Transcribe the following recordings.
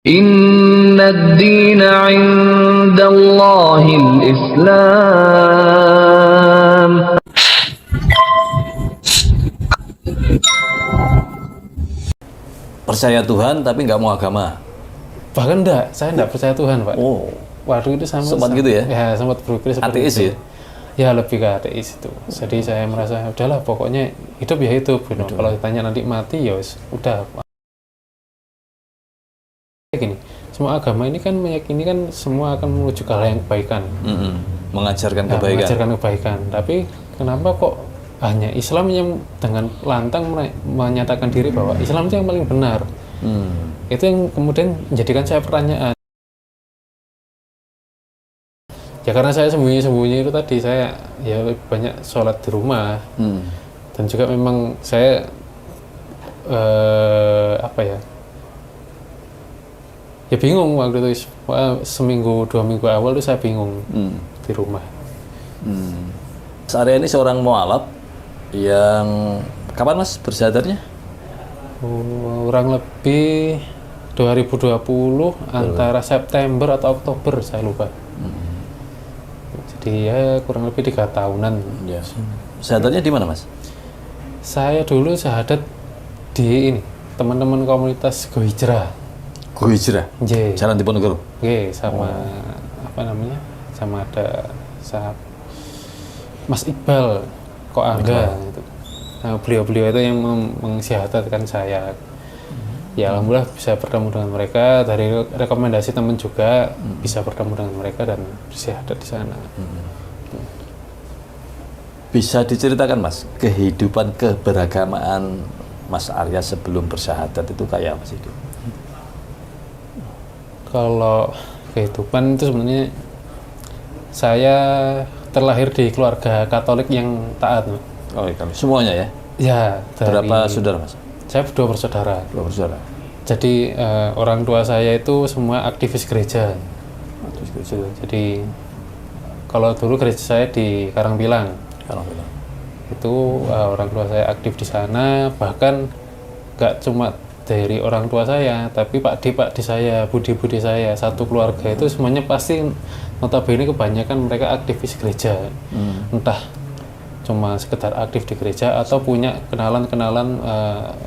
Inna ad-dina 'indallahil Islam. Percaya Tuhan tapi nggak mau agama. Bahkan saya enggak percaya Tuhan, Pak. Oh, Waduh, itu sempat gitu ya? Ya, sempat berpikir seperti ateis itu. ya? Ya, lebih ke ateis itu. Jadi saya merasa, udahlah pokoknya hidup ya hidup. Gitu. Kalau ditanya nanti mati, ya udah. Gini, semua agama ini kan meyakini kan semua akan menuju ke hal yang kebaikan. Mengajarkan Nah, kebaikan. mengajarkan kebaikan. Tapi kenapa kok hanya Islam yang dengan lantang menyatakan diri bahwa Islam itu yang paling benar? Itu yang kemudian menjadikan saya pertanyaan. Ya karena saya sembunyi-sembunyi itu tadi, saya ya lebih banyak sholat di rumah. Dan juga memang saya ya bingung waktu itu, seminggu 2 minggu awal itu saya bingung di rumah. Saya ini seorang mualaf yang kapan Mas bersyahadatnya? Kurang lebih 2020 antara September atau Oktober, saya lupa. Jadi ya kurang lebih 3 tahunan. Ya. Syahadatnya di mana Mas? Saya dulu syahadat di ini, teman-teman komunitas Go Hijrah. Go Hijrah? J. Jalan Diponegoro? Oke, sama apa namanya? Sama ada Mas Iqbal kok Angga gitu. Nah, beliau-beliau itu yang mensyahadatkan saya. Ya alhamdulillah bisa bertemu dengan mereka, dari rekomendasi teman juga bisa bertemu dengan mereka dan bersyahadat di sana. Bisa diceritakan Mas, kehidupan keberagamaan Mas Arya sebelum bersyahadat itu kayak apa sih? Kalau kehidupan itu sebenarnya saya terlahir di keluarga Katolik yang taat. Oh iya, semuanya ya? Ya, Berapa saudara Mas? Saya 2 bersaudara. 2 bersaudara. Jadi orang tua saya itu semua aktivis gereja. Jadi kalau dulu gereja saya di Karangpilang. Itu orang tua saya aktif di sana, bahkan nggak cuma dari orang tua saya, tapi Pak D saya, Budi saya, satu keluarga itu semuanya pasti notabene kebanyakan mereka aktivis gereja. Entah cuma sekedar aktif di gereja atau punya kenalan-kenalan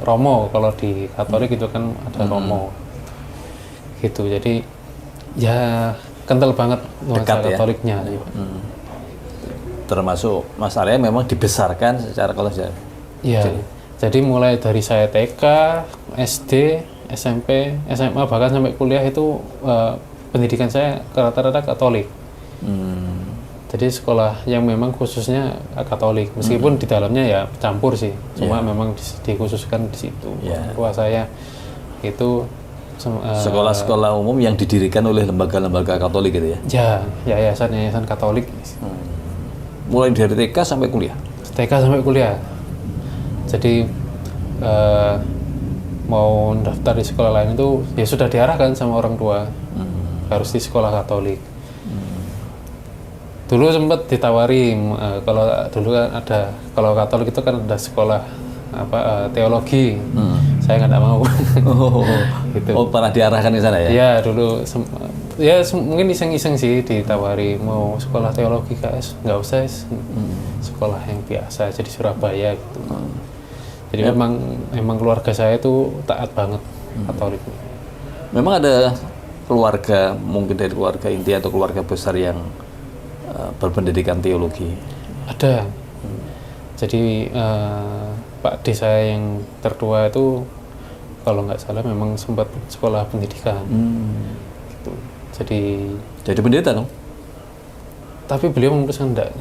romo. Kalau di Katolik itu kan ada romo gitu. Jadi ya kental banget nuansa Katoliknya. Termasuk Mas Arya memang dibesarkan secara Katolik. Iya. Jadi mulai dari saya TK, SD, SMP, SMA, bahkan sampai kuliah itu pendidikan saya rata-rata Katolik. Jadi sekolah yang memang khususnya Katolik, meskipun di dalamnya ya campur sih, cuma memang dikhususkan di situ. Orang tua saya itu sekolah-sekolah umum yang didirikan oleh lembaga-lembaga Katolik gitu ya? Ya, yayasan Katolik. Mulai dari TK sampai kuliah? TK sampai kuliah. Jadi mau daftar di sekolah lain itu ya sudah diarahkan sama orang tua, harus di sekolah Katolik. Dulu sempat ditawari, kalau dulu kan ada, kalau Katolik itu kan ada sekolah teologi. Saya nggak mau. Gitu. Oh, pernah diarahkan ke sana ya? Ya dulu mungkin iseng-iseng sih ditawari mau sekolah teologi, guys, nggak usah, sekolah yang biasa aja di Surabaya gitu. Jadi memang keluarga saya itu taat banget Katolik. Memang ada keluarga, mungkin dari keluarga inti atau keluarga besar yang berpendidikan teologi? Ada. Jadi Pak D saya yang tertua itu kalau nggak salah memang sempat sekolah pendidikan. Gitu. Jadi pendeta dong? Tapi beliau memutuskan enggak.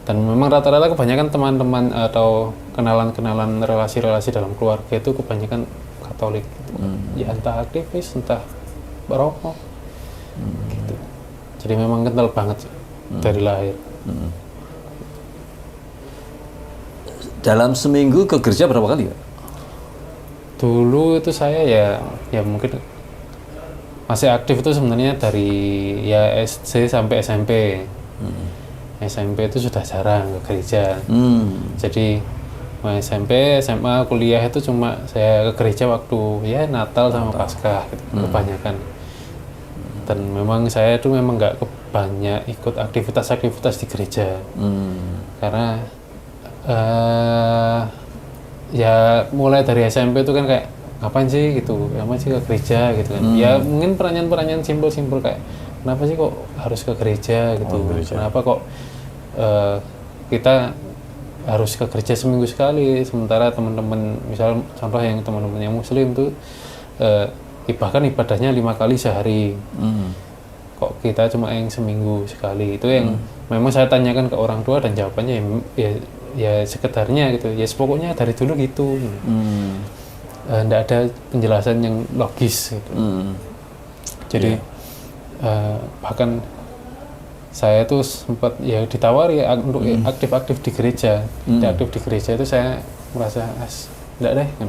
Dan memang rata-rata kebanyakan teman-teman atau kenalan-kenalan relasi-relasi dalam keluarga itu kebanyakan Katolik. Gitu. Ya entah aktivis, entah perokok. Gitu. Jadi memang kental banget sih, dari lahir. Dalam seminggu ke gereja berapa kali Pak? Dulu itu saya ya mungkin masih aktif itu sebenarnya dari ya SD sampai SMP. SMP itu sudah jarang ke gereja. Jadi SMP, SMA, kuliah itu cuma saya ke gereja waktu ya Natal sama Paskah gitu, kebanyakan. Dan memang saya itu memang nggak banyak ikut aktivitas-aktivitas di gereja. Karena ya mulai dari SMP itu kan kayak ngapain sih gitu, ngapain sih ke gereja gitu kan. Ya mungkin pertanyaan-pertanyaan simpel-simpel kayak kenapa sih kok harus ke gereja gitu, kenapa kok kita harus ke gereja seminggu sekali, sementara teman-teman misal contoh yang teman-teman yang muslim tuh bahkan ibadahnya 5 kali sehari. Kok kita cuma yang seminggu sekali? Itu yang memang saya tanyakan ke orang tua dan jawabannya ya sekedarnya gitu. Ya pokoknya dari dulu gitu. Nggak ada penjelasan yang logis gitu. Jadi bahkan saya tuh sempat ya ditawari untuk aktif-aktif di gereja. Aktif di gereja itu saya merasa enggak deh kan.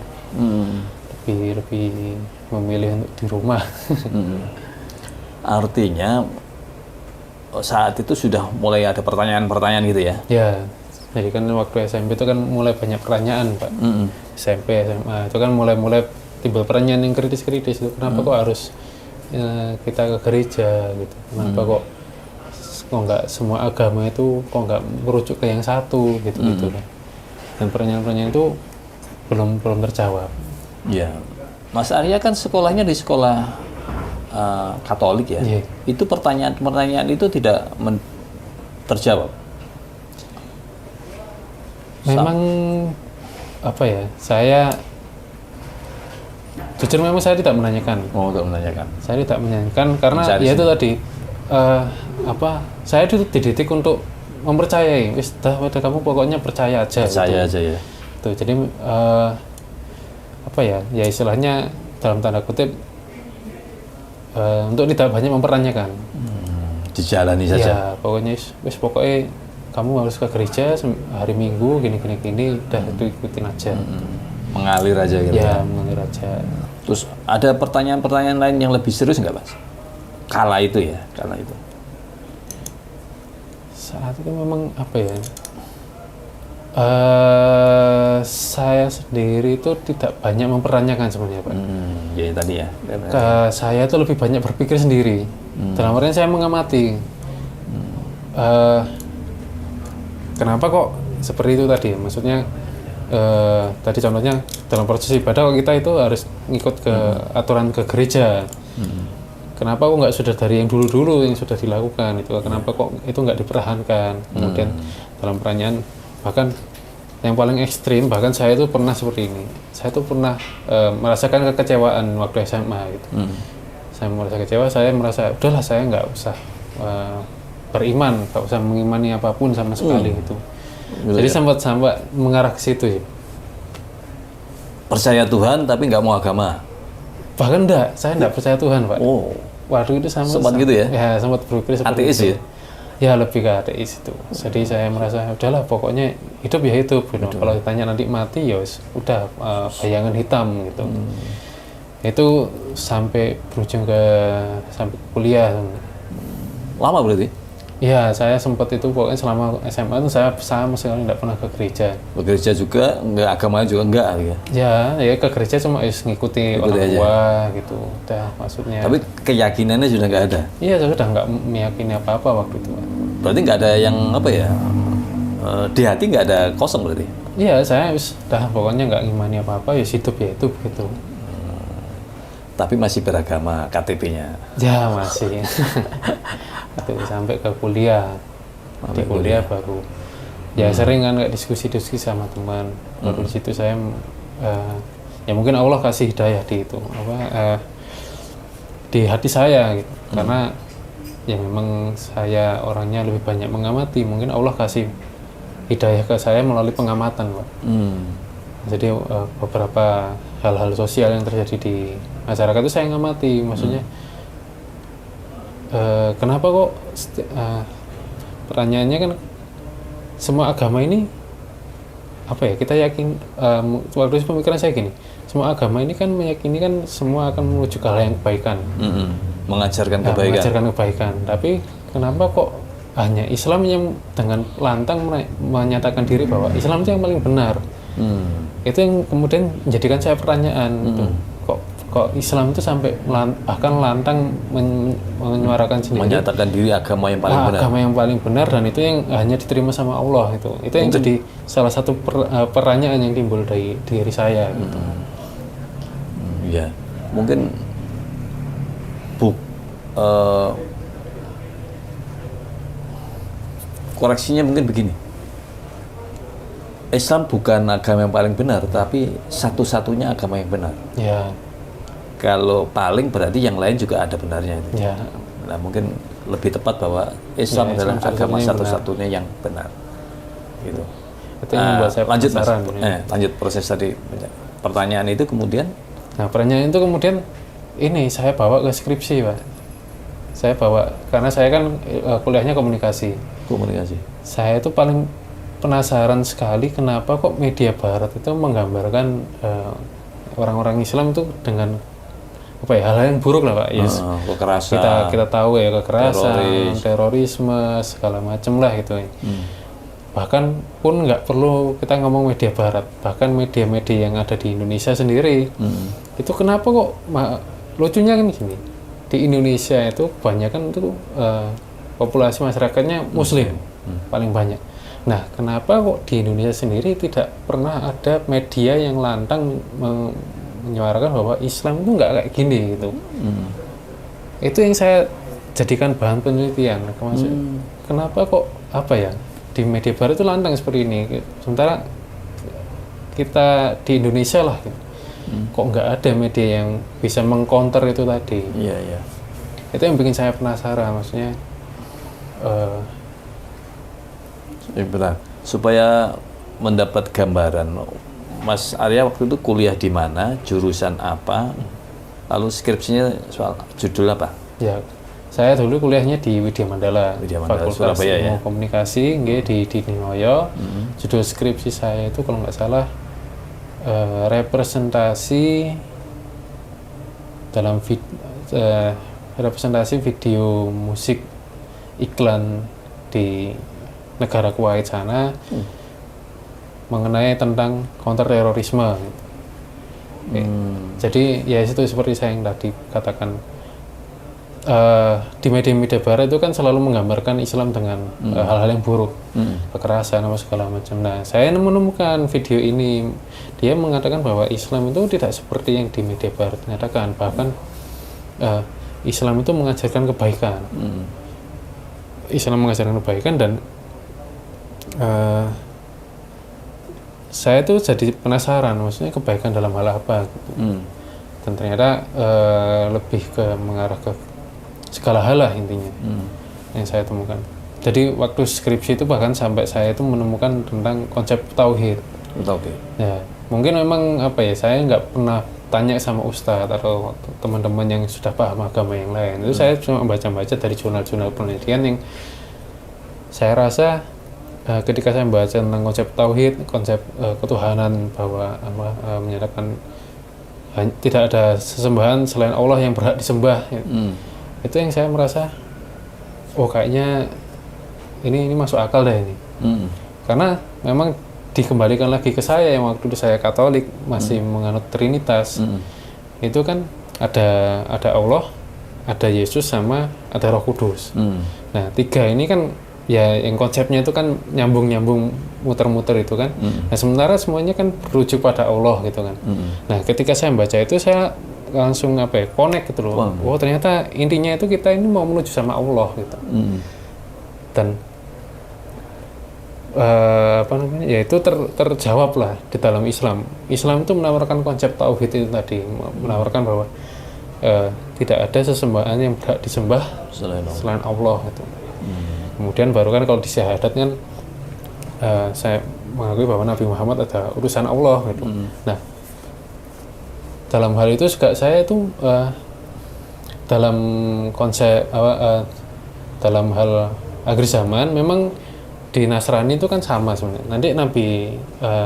Lebih memilih untuk di rumah. Artinya saat itu sudah mulai ada pertanyaan-pertanyaan gitu ya? Ya, jadi kan waktu SMP itu kan mulai banyak pertanyaan Pak. SMP, SMA itu kan mulai timbul pertanyaan yang kritis-kritis itu. Kenapa kok harus kita ke gereja gitu? Kenapa kok nggak semua agama itu kok nggak merujuk ke yang satu gitu kan? Dan pertanyaan-pertanyaan itu belum terjawab. Ya, Mas Arya kan sekolahnya di sekolah Katolik ya. Yeah. Itu pertanyaan itu tidak terjawab. Memang apa ya? Saya jujur memang saya tidak menanyakan. Untuk menanyakan. Saya tidak menanyakan karena Mencari ya itu tadi saya itu dididik untuk mempercayai. Wis dah kamu pokoknya percaya aja. Percaya gitu. aja ya. Tuh, jadi apa ya? Ya istilahnya dalam tanda kutip untuk tidak banyak mempertanyakan. Dijalani saja. Ya, pokoknya pokoknya kamu harus ke gereja hari Minggu gini udah itu ikutin aja. Mengalir aja gitu. Ya, mengalir aja. Terus ada pertanyaan-pertanyaan lain yang lebih serius nggak, Mas? Kala itu. Saat itu memang apa ya? Saya sendiri itu tidak banyak mempertanyakan sebenarnya Pak. Ya tadi ya. Saya itu lebih banyak berpikir sendiri. Dalam artian saya mengamati. Kenapa kok seperti itu tadi? Maksudnya tadi contohnya dalam proses ibadah kita itu harus ngikut ke aturan ke gereja. Kenapa kok nggak sudah dari yang dulu-dulu yang sudah dilakukan itu? Kenapa kok itu nggak dipertahankan? Kemudian dalam pertanyaan bahkan yang paling ekstrim, bahkan saya itu pernah seperti ini. Saya itu pernah merasakan kekecewaan waktu SMA gitu. Saya merasa kecewa, saya merasa udahlah saya nggak usah beriman, nggak usah mengimani apapun sama sekali gitu. Jadi sampai mengarah ke situ ya. Percaya Tuhan tapi nggak mau agama. Bahkan saya enggak percaya Tuhan Pak. Oh. Waduh itu sempat gitu ya? Ya sempat berpikir seperti ateis itu. Ya? Ya lebih ke ateis itu. Jadi saya merasa udahlah pokoknya hidup ya hidup. Gitu. Kalau ditanya nanti mati ya udah bayangan hitam gitu. Itu sampai berujung sampai kuliah. Lama berarti? Iya, saya sempat itu pokoknya selama SMA itu saya sama sekali tidak pernah ke gereja. Ke gereja juga, enggak agamanya juga enggak ya? Ya ke gereja cuma ngikuti orang tua gitu. Udah maksudnya. Tapi keyakinannya sudah nggak ada? Iya, saya sudah nggak meyakini apa-apa waktu itu. Berarti nggak ada yang apa ya? Di hati nggak ada kosong berarti? Iya, saya udah pokoknya nggak ngimani apa-apa, ya hidup ya itu begitu. Tapi masih beragama KTP-nya? Ya masih. Itu sampai ke kuliah. Di kuliah baru. Ya sering kan kayak diskusi-diskusi sama teman. Baru di situ saya ya mungkin Allah kasih hidayah di itu di hati saya gitu. Karena ya memang saya orangnya lebih banyak mengamati. Mungkin Allah kasih hidayah ke saya melalui pengamatan, Pak. Jadi beberapa hal-hal sosial yang terjadi di masyarakat itu saya ngamati, maksudnya kenapa kok pertanyaannya kan semua agama ini apa ya, kita yakin waktu itu pemikiran saya gini, semua agama ini kan meyakini kan semua akan menuju ke hal yang kebaikan, mengajarkan kebaikan, tapi kenapa kok hanya Islam yang dengan lantang menyatakan diri bahwa Islam itu yang paling benar, Itu yang kemudian menjadikan saya pertanyaan gitu. Kok Islam itu sampai bahkan lantang menyuarakan sendiri, menyatakan diri agama yang paling benar, agama yang paling benar, dan itu yang hanya diterima sama Allah. Itu yang jadi salah satu pertanyaan yang timbul dari diri saya gitu. Ya, mungkin koreksinya mungkin begini. Islam bukan agama yang paling benar, tapi satu-satunya agama yang benar. Ya. Kalau paling berarti yang lain juga ada benarnya itu. Ya. Nah, mungkin lebih tepat bahwa Islam adalah agama satu-satunya yang benar. Gitu. Itu yang membuat saya lanjut penasaran. Lanjut proses tadi. Pertanyaan itu kemudian. Nah, pertanyaan itu kemudian ini saya bawa ke skripsi, Pak. Saya bawa karena saya kan kuliahnya komunikasi. Saya itu paling penasaran sekali kenapa kok media Barat itu menggambarkan orang-orang Islam itu dengan hal-hal yang buruk lah, Pak. Yes. Kekerasan. Kita tahu ya, kekerasan, terorisme, segala macam lah gitu. Bahkan pun nggak perlu kita ngomong media Barat, bahkan media-media yang ada di Indonesia sendiri itu kenapa kok lucunya kan gini, di Indonesia itu kebanyakan itu populasi masyarakatnya Muslim paling banyak. Nah, kenapa kok di Indonesia sendiri tidak pernah ada media yang lantang menyuarakan bahwa Islam itu nggak kayak gini gitu. Itu yang saya jadikan bahan penelitian. Kenapa kok di media Barat itu lantang seperti ini, sementara kita di Indonesia lah gitu. Kok nggak ada media yang bisa mengcounter itu tadi. Iya. Itu yang bikin saya penasaran, maksudnya benar. Supaya mendapat gambaran, Mas Arya waktu itu kuliah di mana, jurusan apa, lalu skripsinya soal judul apa? Ya, saya dulu kuliahnya di Widya Mandala, Fakultas Surabaya, Ilmu Komunikasi, di Noyo. Judul skripsi saya itu kalau nggak salah representasi dalam representasi video musik iklan di negara Kuwait sana mengenai tentang counter terorisme. Jadi ya itu seperti saya yang tadi katakan, di media-media Barat itu kan selalu menggambarkan Islam dengan hal-hal yang buruk, kekerasan apa segala macam. Nah, saya menemukan video ini, dia mengatakan bahwa Islam itu tidak seperti yang di media Barat mengatakan, bahkan Islam itu mengajarkan kebaikan. Islam mengajarkan kebaikan, dan saya tuh jadi penasaran, maksudnya kebaikan dalam hal apa gitu. Dan ternyata lebih ke mengarah ke segala hal lah intinya yang saya temukan. Jadi waktu skripsi itu bahkan sampai saya itu menemukan tentang konsep tauhid. Ya, mungkin memang saya nggak pernah tanya sama ustadz atau teman-teman yang sudah paham agama yang lain. Itu saya cuma membaca-baca dari jurnal-jurnal penelitian yang saya rasa ketika saya membaca tentang konsep tauhid, konsep ketuhanan, bahwa menyatakan tidak ada sesembahan selain Allah yang berhak disembah. Itu yang saya merasa, kayaknya ini masuk akal deh ini. Karena memang dikembalikan lagi ke saya yang waktu itu saya Katolik, masih menganut Trinitas. Itu kan ada Allah, ada Yesus, sama ada Roh Kudus. Nah, tiga ini kan ya yang konsepnya itu kan nyambung muter-muter itu kan. Nah, sementara semuanya kan berujuk pada Allah gitu kan. Nah, ketika saya membaca itu saya langsung connect gitu loh. Ternyata intinya itu kita ini mau menuju sama Allah gitu. Dan ya itu terjawab lah di dalam Islam. Islam itu menawarkan konsep tauhid itu tadi, menawarkan bahwa tidak ada sesembahan yang berhak disembah selain Allah gitu. Kemudian baru kan kalau di syahadat kan saya mengakui bahwa Nabi Muhammad ada urusan Allah gitu. Nah, dalam hal itu juga saya itu dalam konsep dalam hal akhir zaman memang di Nasrani itu kan sama sebenarnya. Nanti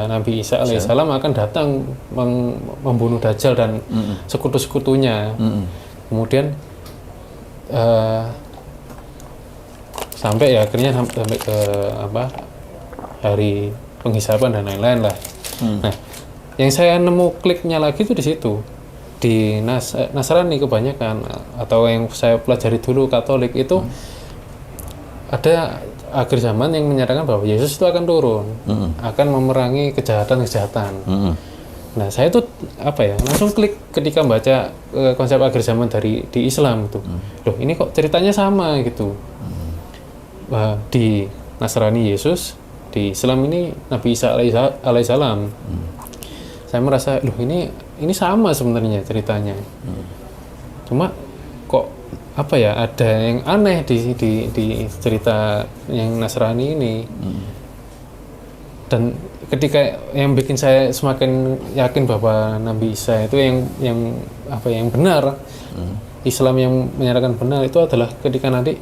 Nabi Isa alaihissalam akan datang membunuh Dajjal dan sekutu-sekutunya. Kemudian sampai ya akhirnya sampai ke hari penghisaban dan lain-lain lah. Nah, yang saya nemu kliknya lagi itu di situ. Di Nasrani kebanyakan, atau yang saya pelajari dulu Katolik itu ada akhir zaman yang menyatakan bahwa Yesus itu akan turun, akan memerangi kejahatan-kejahatan. Nah, saya tuh langsung klik ketika baca konsep akhir zaman di Islam itu. Loh, ini kok ceritanya sama gitu. Di Nasrani Yesus, di Islam ini Nabi Isa alaihissalam. Saya merasa, loh ini sama sebenarnya ceritanya. Cuma kok ada yang aneh di cerita yang Nasrani ini. Dan ketika yang bikin saya semakin yakin bahwa Nabi Isa itu yang benar, Islam yang menyatakan benar itu adalah ketika nanti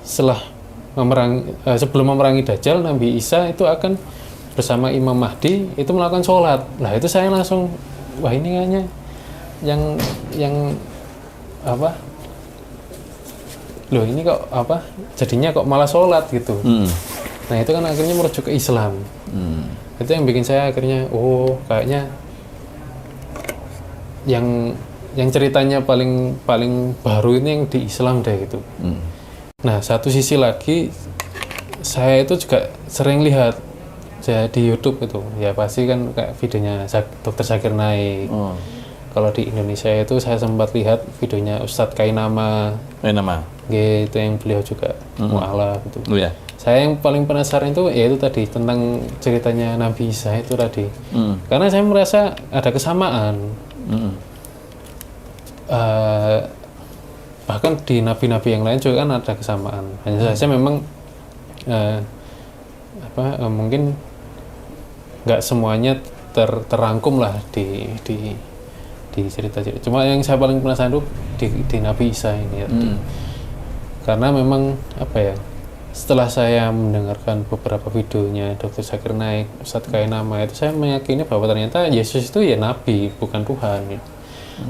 sebelum memerangi Dajjal, Nabi Isa itu akan bersama Imam Mahdi itu melakukan sholat. Nah, itu saya langsung, wah ini kayaknya loh ini kok jadinya kok malah sholat gitu. Nah, itu kan akhirnya merujuk ke Islam. Itu yang bikin saya akhirnya, kayaknya yang ceritanya paling baru ini yang di Islam deh gitu. Nah, satu sisi lagi saya itu juga sering lihat di YouTube itu, ya pasti kan kayak videonya Dr. Zakir Naik. Kalau di Indonesia itu saya sempat lihat videonya Ustadz Kainama. Gitu, yang beliau juga mu'alaf gitu. Saya yang paling penasaran itu yaitu tadi tentang ceritanya Nabi Isa itu tadi. Karena saya merasa ada kesamaan. Bahkan di nabi-nabi yang lain juga kan ada kesamaan. Hanya saja memang mungkin nggak semuanya terangkum lah di cerita-cerita. Cuma yang saya paling penasaran itu di Nabi Isa ini ya. Karena memang setelah saya mendengarkan beberapa videonya Dr. Zakir Naik, Ustadz Kainama, itu saya meyakini bahwa ternyata Yesus itu ya Nabi, bukan Tuhan ya.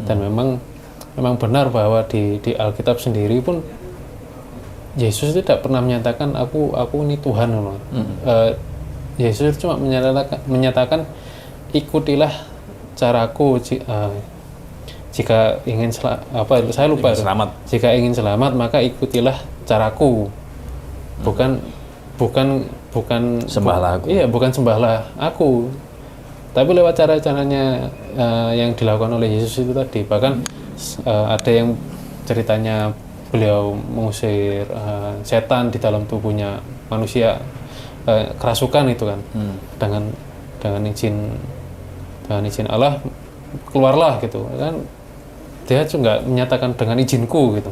Dan memang benar bahwa di Alkitab sendiri pun Yesus tidak pernah menyatakan aku ini Tuhan. Yesus cuma menyatakan ikutilah caraku jika ingin saya lupa selamat. Jika ingin selamat maka ikutilah caraku, bukan sembahlah aku. Iya, bukan sembahlah aku, tapi lewat cara-caranya yang dilakukan oleh Yesus itu tadi. Bahkan ada yang ceritanya beliau mengusir setan di dalam tubuhnya manusia, kerasukan itu kan, dengan izin Allah keluarlah gitu kan. Dia juga menyatakan dengan izinku gitu.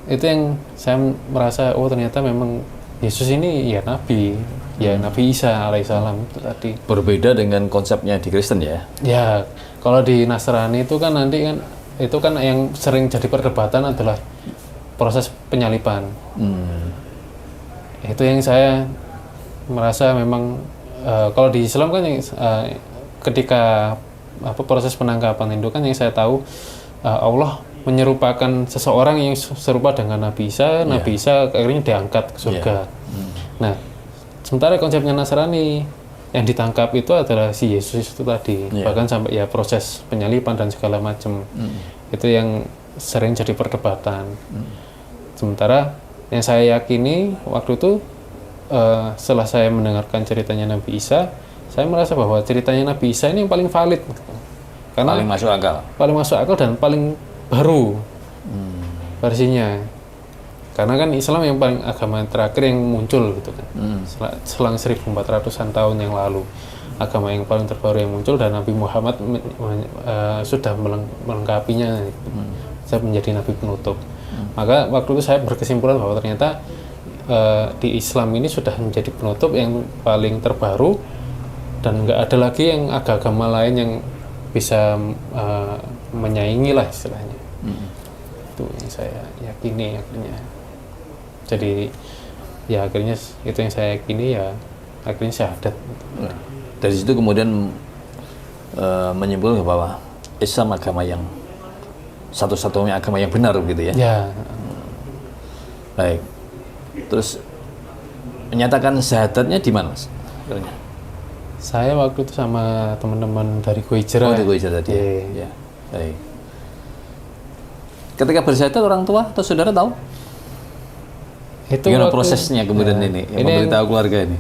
Itu yang saya merasa, ternyata memang Yesus ini ya Nabi, ya Nabi Isa alaihissalam itu tadi. Berbeda dengan konsepnya di Kristen ya? Ya, kalau di Nasrani itu kan nanti kan itu kan yang sering jadi perdebatan adalah proses penyaliban. Itu yang saya merasa memang kalau di Islam kan ketika proses penangkapan itu kan yang saya tahu Allah menyerupakan seseorang yang serupa dengan Nabi Isa. Nabi Isa akhirnya diangkat ke surga. Nah, sementara konsepnya Nasrani yang ditangkap itu adalah si Yesus itu tadi. Bahkan sampai ya proses penyaliban dan segala macam. Itu yang sering jadi perdebatan. Sementara yang saya yakini waktu itu setelah saya mendengarkan ceritanya Nabi Isa, saya merasa bahwa ceritanya Nabi Isa ini yang paling valid, karena paling masuk akal dan paling baru versinya. Karena kan Islam yang paling agama terakhir yang muncul gitu kan, selang 1400-an tahun yang lalu, agama yang paling terbaru yang muncul, dan Nabi Muhammad sudah melengkapinya, saya menjadi Nabi penutup. Maka waktu itu saya berkesimpulan bahwa ternyata di Islam ini sudah menjadi penutup yang paling terbaru, dan nggak ada lagi yang agama lain yang bisa menyaingi lah istilahnya. Itu yang saya yakini akhirnya. Jadi ya akhirnya itu yang saya yakini, ya akhirnya syahadat. Dari situ kemudian menyimpulkan bahwa Islam agama yang satu-satunya agama yang benar gitu ya. Ya. Baik. Terus menyatakan syahadatnya di mana, Mas? Saya waktu itu sama teman-teman dari Go Hijrah. Oh, di Go Hijrah tadi. Iya. Ya. Baik. Ketika bersyahadat orang tua atau saudara tahu? Itu Gimana waktu- prosesnya kemudian ya, ini, yang ini memberitahu keluarga ini?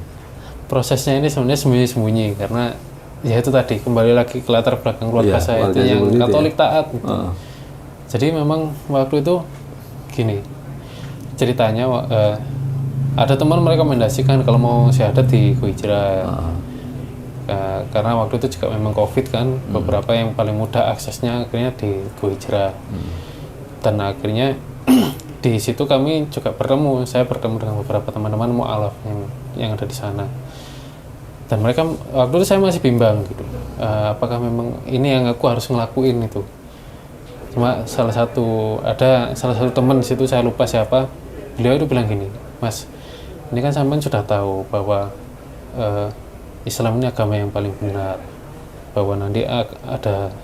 prosesnya ini sebenarnya sembunyi-sembunyi karena ya itu tadi kembali lagi ke latar belakang keluarga Iya, saya itu keluarga yang seperti itu Katolik ya. taat gitu. Jadi memang waktu itu gini ceritanya ada teman merekomendasikan kalau mau syahadat di Go Hijrah. Karena waktu itu juga memang COVID kan, beberapa yang paling mudah aksesnya akhirnya di Go Hijrah. Dan akhirnya di situ kami juga saya bertemu dengan beberapa teman-teman mu'alaf yang ada di sana. Dan mereka waktu itu saya masih bimbang gitu, apakah memang ini yang aku harus ngelakuin itu. Cuma salah satu teman di situ, saya lupa siapa, beliau itu bilang gini, Mas, ini kan sampean sudah tahu bahwa Islam ini agama yang paling benar, bahwa nanti ada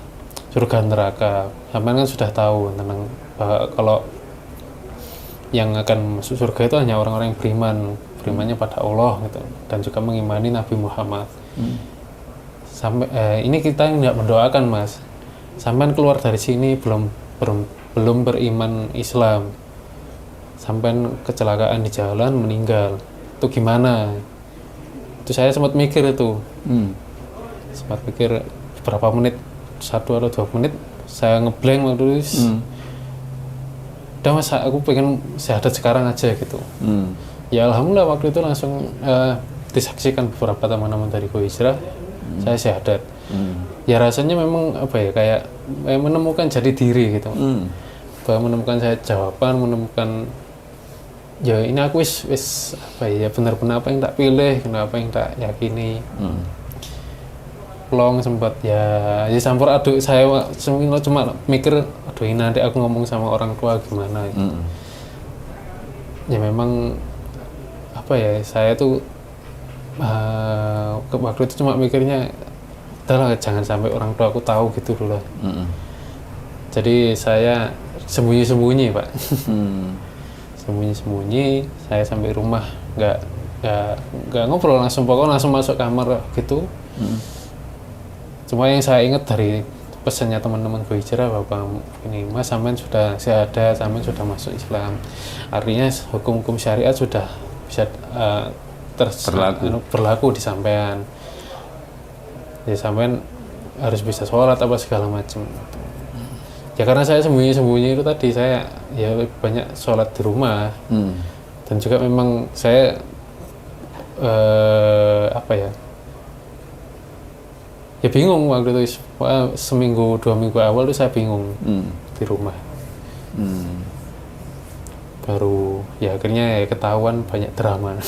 surga neraka. Sampean kan sudah tahu tentang bahwa kalau yang akan masuk surga itu hanya orang-orang yang berimannya pada Allah gitu, dan juga mengimani Nabi Muhammad. Sampai ini kita yang tidak mendoakan, Mas. Sampean keluar dari sini belum beriman Islam, sampean kecelakaan di jalan meninggal, itu gimana? Itu saya sempat mikir itu, sempat pikir beberapa menit, 1 atau 2 menit, saya ngeblank waktu itu. Udah Mas, aku pengen syahadat sekarang aja gitu. Ya alhamdulillah waktu itu langsung disaksikan beberapa teman-teman dari Go Hijrah, saya syahadat. Ya rasanya memang apa ya, kayak menemukan jati diri gitu. Bahwa menemukan saya jawaban, menemukan ya ini aku wis apa ya, benar-benar apa yang tak pilih, kenapa yang tak yakini. Long sempat ya campur aduk, saya cuma mikir aduh ini nanti aku ngomong sama orang tua gimana gitu. Ya memang apa ya, saya tuh waktu itu cuma mikirnya udahlah jangan sampai orang tua aku tahu gitu dulu lah. Jadi saya sembunyi-sembunyi Pak. Sembunyi-sembunyi, saya sampai rumah nggak ngobrol, pokoknya langsung masuk kamar gitu. Cuma yang saya ingat dari pesannya teman-teman Go Hijrah bahwa ini Mas, sampean sudah syahadat, sampean sudah masuk Islam, artinya hukum-hukum syariat sudah bisa berlaku di sampean. Ya sampean harus bisa sholat apa segala macam. Ya karena saya sembunyi-sembunyi itu tadi, saya ya banyak sholat di rumah. Dan juga memang saya apa ya, ya bingung waktu itu, seminggu 2 minggu awal tuh saya bingung di rumah. Baru ya akhirnya ya ketahuan banyak drama.